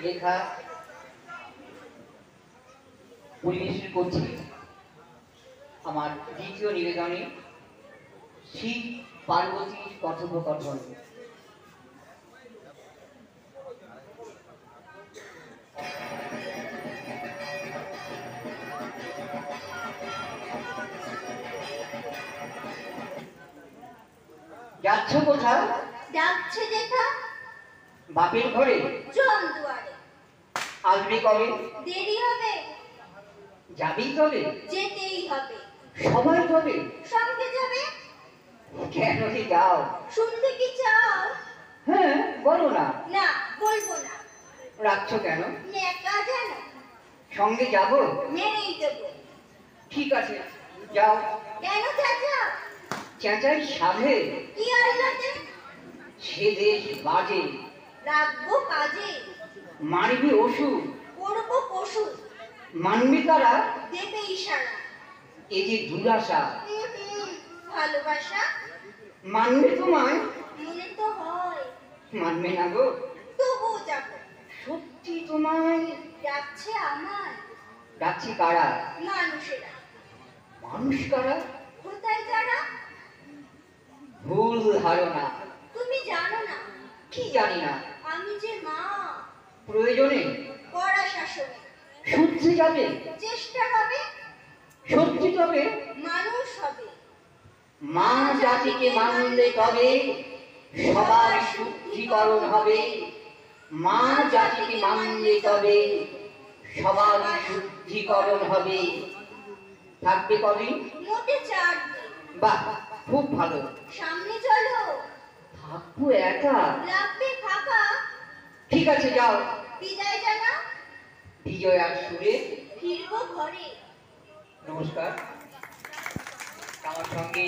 লেখা পরিবেশন করছি আমার দ্বিতীয় নিবেদনে শিব পার্বতীর কথোপকথন। যাচ্ছ কোথাও? যাচ্ছে দেখা বাপের ঘরে? জন দুয়ারে। আসবে কবে? দেরি হবে। যাবি তবে? যেতেই হবে। সবাই তবে? সঙ্গে যাবে। কেন কি যাও? শুনতে কি চাও? হ্যাঁ বলো না। না বলবো না। রাখছো কেন? নেকা জানো? সঙ্গে যাব? মেরেই দেবো। ঠিক আছে যাও। কেন চাচা? চেঁচাই সাধে কি আইলাতে? সে দেশ বাজে। রাখবো কাজে। মারবি ওষুধ। করবো পশু। মানবি তারা? দেবে ইশারা। এ যে দুরাশা। ভালোবাসা মানবে তোমায়? মনে তো হয়। মানবে না গো? তবুও যাবো। সত্যি তোমায়? ডাকছে আমার। ডাকছি কারা? মানুষেরা। মানুষ কারা? কোথায় যারা? ভুল ধারণা। তুমি জানো না। কি জানি না? আমি যে মা। প্রয়োজনে কড়া শাসনে শুদ্ধি যাবে। চেষ্টা হবে। সত্যি তবে মানুষ হবে। মা জাতিকে মানলে তবে সবার শুদ্ধিকরণ হবে। মা জাতিকে মানলে তবে সবার শুদ্ধিকরণ হবে। থাকবে কদিন? মোটে 4 দিন। বাহ খুব ভালো। সামনে চলো। থাকবো একা? লাগবে ফাঁকা। ঠিক আছে যাও। বিদায় জানা। বিজয়ার সুরে ফিরবো ঘরে। নমস্কার। আমার সঙ্গে